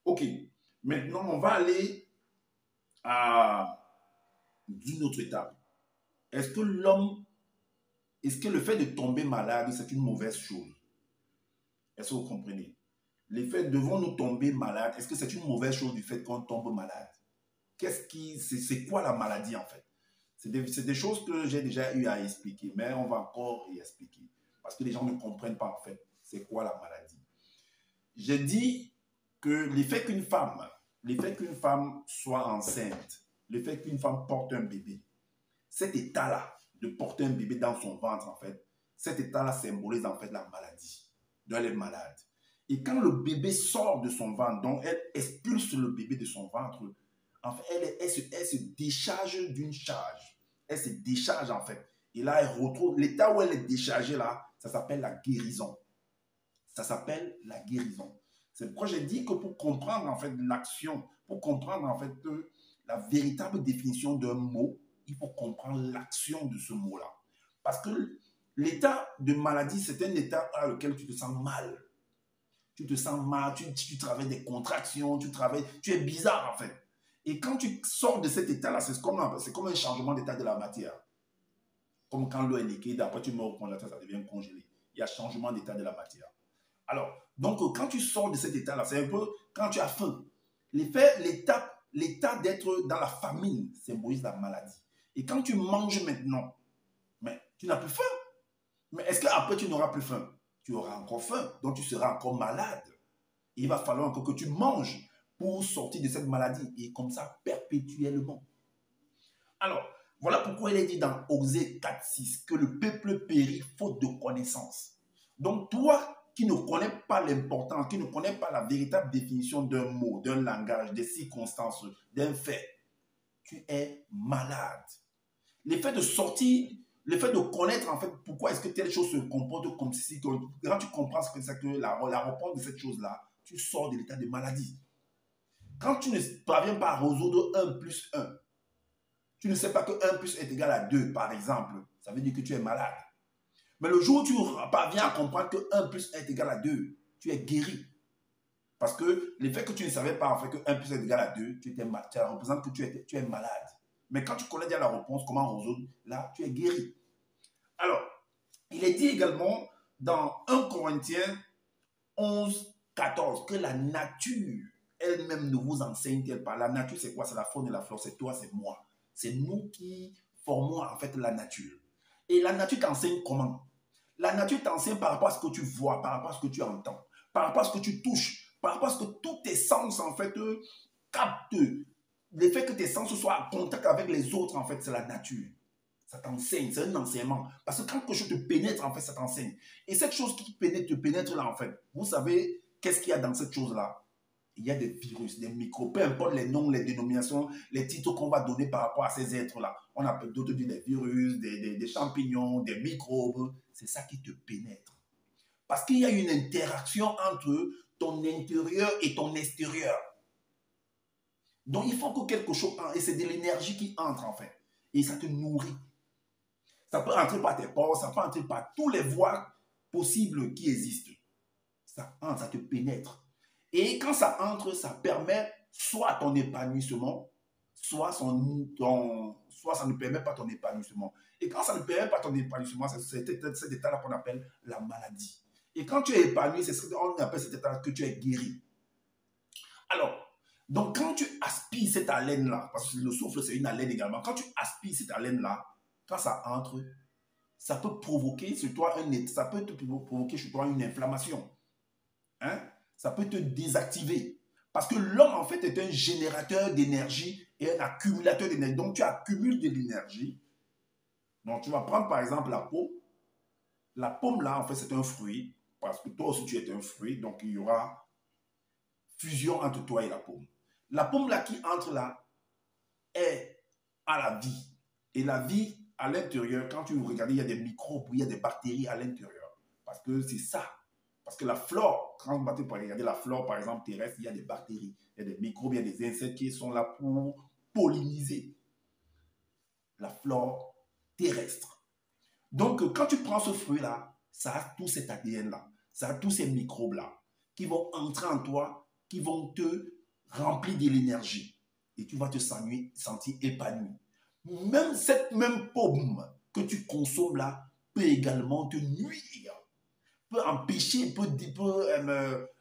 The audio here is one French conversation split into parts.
Ok. Maintenant, on va aller à une autre étape. Est-ce que l'homme, est-ce que le fait de tomber malade, c'est une mauvaise chose? Est-ce que vous comprenez? Les faits, devons-nous tomber malade? Est-ce que c'est une mauvaise chose du fait qu'on tombe malade? C'est quoi la maladie en fait? C'est des choses que j'ai déjà eu à expliquer, mais on va encore y expliquer. Parce que les gens ne comprennent pas en fait c'est quoi la maladie. J'ai dit que l'effet qu'une femme soit enceinte, le fait qu'une femme porte un bébé, cet état-là, de porter un bébé dans son ventre en fait, cet état-là symbolise en fait la maladie. Donc elle est malade. Et quand le bébé sort de son ventre, donc elle expulse le bébé de son ventre, en fait, elle se décharge d'une charge. Elle se décharge en fait. Et là, elle retrouve l'état où elle est déchargée là, ça s'appelle la guérison. Ça s'appelle la guérison. C'est pourquoi j'ai dit que pour comprendre en fait l'action, pour comprendre en fait la véritable définition d'un mot, il faut comprendre l'action de ce mot-là. Parce que l'état de maladie, c'est un état à lequel tu te sens mal. Tu te sens mal, tu travailles des contractions, tu es bizarre en fait. Et quand tu sors de cet état-là, c'est comme un changement d'état de la matière. Comme quand l'eau est liquide, après tu mets au congélateur, ça devient congelé. Il y a changement d'état de la matière. Alors, donc quand tu sors de cet état-là, c'est un peu quand tu as faim. L'état d'être dans la famine symbolise la maladie. Et quand tu manges maintenant, mais tu n'as plus faim. Mais est-ce qu'après tu n'auras plus faim? Tu auras encore faim, donc tu seras encore malade. Et il va falloir encore que tu manges pour sortir de cette maladie. Et comme ça, perpétuellement. Alors, voilà pourquoi il est dit dans Osée 4.6 que le peuple périt faute de connaissance. Donc toi qui ne connais pas l'importance, qui ne connais pas la véritable définition d'un mot, d'un langage, des circonstances, d'un fait, tu es malade. L'effet de sortir, le fait de connaître en fait pourquoi est-ce que telle chose se comporte comme ceci, quand tu comprends ce que c'est que la réponse de cette chose-là, tu sors de l'état de maladie. Quand tu ne parviens pas à résoudre 1 plus 1, tu ne sais pas que 1 plus 1 est égal à 2, par exemple, ça veut dire que tu es malade. Mais le jour où tu parviens à comprendre que 1 plus 1 est égal à 2, tu es guéri. Parce que le fait que tu ne savais pas en fait que 1 plus 1 est égal à 2, ça représente que tu es malade. Mais quand tu connais déjà la réponse, comment résoudre, là, tu es guéri. Alors, il est dit également dans 1 Corinthiens 11, 14 que la nature elle-même ne vous enseigne qu'elle parle. La nature, c'est quoi? C'est la faune et la flore, c'est toi, c'est moi. C'est nous qui formons en fait la nature. Et la nature t'enseigne comment? La nature t'enseigne par rapport à ce que tu vois, par rapport à ce que tu entends, par rapport à ce que tu touches, par rapport à ce que tous tes sens en fait captent. Le fait que tes sens soient en contact avec les autres, en fait, c'est la nature. Ça t'enseigne, c'est un enseignement. Parce que quand quelque chose te pénètre, en fait, ça t'enseigne. Et cette chose qui te pénètre là, en fait, vous savez qu'est-ce qu'il y a dans cette chose-là? Il y a des virus, des microbes, peu importe les noms, les dénominations, les titres qu'on va donner par rapport à ces êtres-là. On appelle d'autres des virus, des champignons, des microbes. C'est ça qui te pénètre. Parce qu'il y a une interaction entre ton intérieur et ton extérieur. Donc il faut que quelque chose entre, et c'est de l'énergie qui entre en fait. Et ça te nourrit. Ça peut entrer par tes pores, ça peut entrer par tous les voies possibles qui existent. Ça entre, ça te pénètre. Et quand ça entre, ça permet soit ton épanouissement, soit ça ne permet pas ton épanouissement. Et quand ça ne permet pas ton épanouissement, c'est cet état-là qu'on appelle la maladie. Et quand tu es épanoui, c'est ce qu'on appelle cet état-là que tu es guéri. Alors, donc quand tu aspires cette haleine-là, parce que le souffle c'est une haleine également, quand tu aspires cette haleine-là, quand ça entre, ça peut provoquer sur toi ça peut te provoquer sur toi une inflammation. Hein? Ça peut te désactiver. Parce que l'homme, en fait, est un générateur d'énergie et un accumulateur d'énergie. Donc, tu accumules de l'énergie. Donc, tu vas prendre, par exemple, la pomme. La pomme, là, en fait, c'est un fruit. Parce que toi aussi, tu es un fruit. Donc, il y aura fusion entre toi et la pomme. La pomme, là, qui entre là, est à la vie. Et la vie, à l'intérieur, quand tu regardes, il y a des microbes, il y a des bactéries à l'intérieur. Parce que c'est ça. Parce que la flore, quand vous regardez la flore, par exemple, terrestre, il y a des bactéries, il y a des microbes, il y a des insectes qui sont là pour polliniser la flore terrestre. Donc, quand tu prends ce fruit-là, ça a tout cet ADN-là, ça a tous ces microbes-là qui vont entrer en toi qui vont te remplir de l'énergie. Et tu vas te sentir épanoui. Même cette même pomme que tu consommes là peut également te nuire, peut empêcher,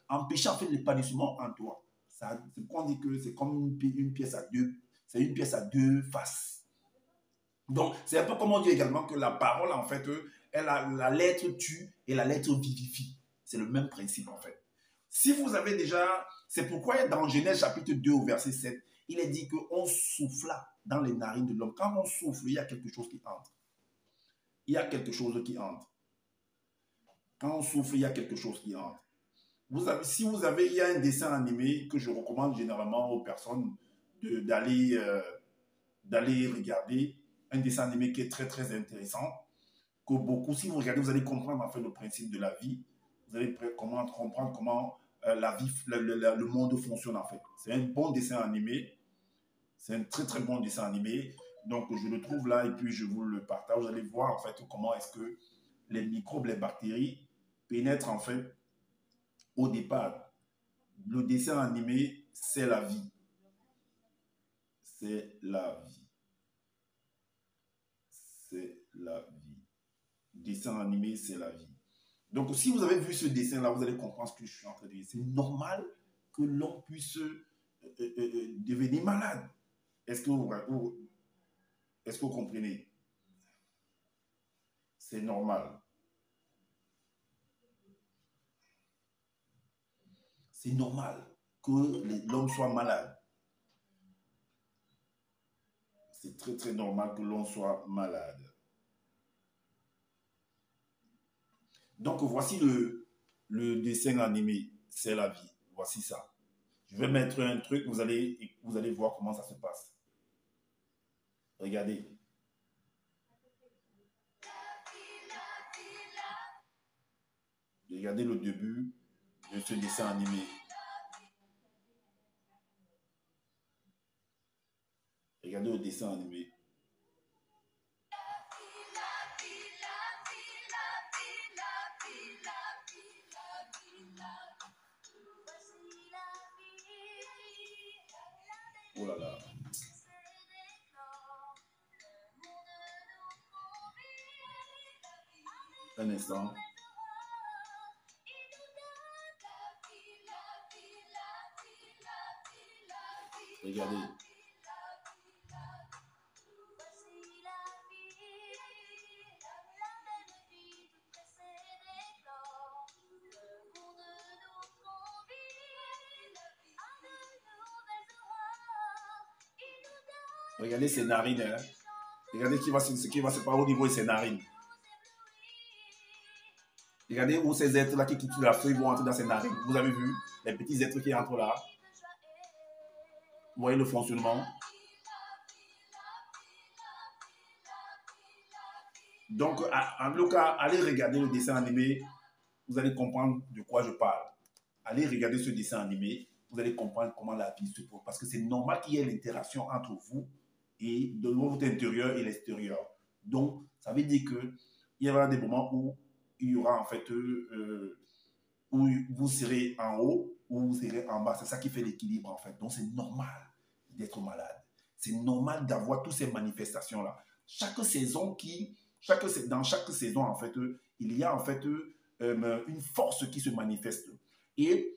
empêcher en fait l'épanouissement en toi. C'est pourquoi on dit que c'est comme une pièce à deux, c'est une pièce à deux faces. Donc, c'est un peu comme on dit également que la parole, en fait, la lettre tue et la lettre vivifie. C'est le même principe, en fait. Si vous avez déjà... C'est pourquoi dans Genèse chapitre 2 au verset 7, il est dit qu'on souffla dans les narines de l'homme. Quand on souffle, il y a quelque chose qui entre. Il y a quelque chose qui entre. Quand on souffle, il y a quelque chose qui entre. Il y a un dessin animé que je recommande généralement aux personnes d'aller regarder. Un dessin animé qui est très très intéressant. Que beaucoup, si vous regardez, vous allez comprendre en fait le principe de la vie. Vous allez comprendre comment la vie, le monde fonctionne en fait. C'est un bon dessin animé. C'est un très très bon dessin animé. Donc je le trouve là et puis je vous le partage. Vous allez voir en fait comment est-ce que les microbes, les bactéries pénètrent en fait au départ. Le dessin animé, c'est la vie. C'est la vie. C'est la vie. Dessin animé, c'est la vie. Donc, si vous avez vu ce dessin-là, vous allez comprendre ce que je suis en train de dire. C'est normal que l'homme puisse devenir malade. Est-ce que vous comprenez? C'est normal. C'est normal que l'homme soit malade. C'est très, très normal que l'on soit malade. Donc, voici le dessin animé. C'est la vie. Voici ça. Je vais mettre un truc, vous allez voir comment ça se passe. Regardez. Regardez le début de ce dessin animé. Regardez le dessin animé. Oh là là. Un instant. Regardez. Regardez ses narines. Hein. Regardez ce qui va se passer au niveau de ses narines. Regardez où ces êtres-là qui quittent la feuille vont entrer dans ses narines. Vous avez vu les petits êtres qui entrent là. Vous voyez le fonctionnement. Donc, en tout cas, allez regarder le dessin animé. Vous allez comprendre de quoi je parle. Allez regarder ce dessin animé. Vous allez comprendre comment la vie se pose. Parce que c'est normal qu'il y ait l'interaction entre vous et de votre intérieur et l'extérieur. Donc, ça veut dire qu'il y aura des moments où il y aura en fait où vous serez en haut ou vous serez en bas. C'est ça qui fait l'équilibre en fait. Donc, c'est normal d'être malade. C'est normal d'avoir toutes ces manifestations-là. Dans chaque saison, en fait, il y a en fait une force qui se manifeste. Et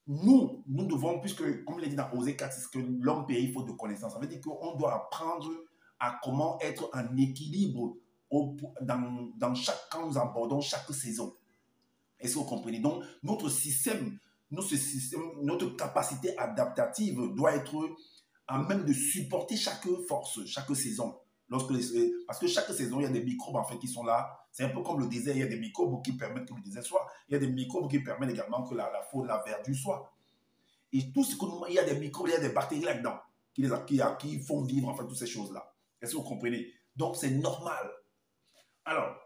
nous devons, puisque, comme il est dit dans Osée 4, c'est que l'homme périt faute de connaissance. Ça veut dire qu'on doit apprendre à comment être en équilibre quand nous abordons chaque saison. Est-ce que vous comprenez? Donc, notre système, notre capacité adaptative doit être à même de supporter chaque force, chaque saison. Parce que chaque saison, il y a des microbes en fait qui sont là. C'est un peu comme le désert. Il y a des microbes qui permettent que le désert soit. Il y a des microbes qui permettent également que la faune, la verdure soit. Et tout ce que nous, il y a des microbes, il y a des bactéries là-dedans qui font vivre en fait toutes ces choses-là. Est-ce que vous comprenez? Donc, c'est normal. Alors,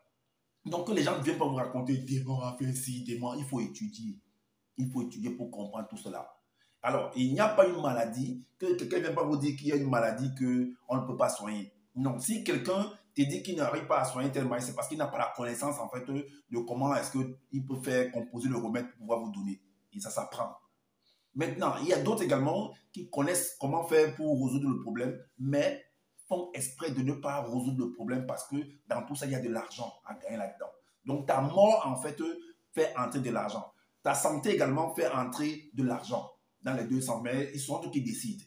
donc que les gens ne viennent pas vous raconter démon a fait ci, démon, il faut étudier. Il faut étudier pour comprendre tout cela. Alors, il n'y a pas une maladie, que quelqu'un ne vient pas vous dire qu'il y a une maladie qu'on ne peut pas soigner. Non, si quelqu'un te dit qu'il n'arrive pas à soigner telle maladie, c'est parce qu'il n'a pas la connaissance en fait de comment est-ce qu'il peut faire composer le remède pour pouvoir vous donner. Et ça s'apprend. Maintenant, il y a d'autres également qui connaissent comment faire pour résoudre le problème, mais font exprès de ne pas résoudre le problème parce que dans tout ça, il y a de l'argent à gagner là-dedans. Donc, ta mort, en fait, fait entrer de l'argent. Ta santé également fait entrer de l'argent dans les deux sens, mais ils sont eux qui décident.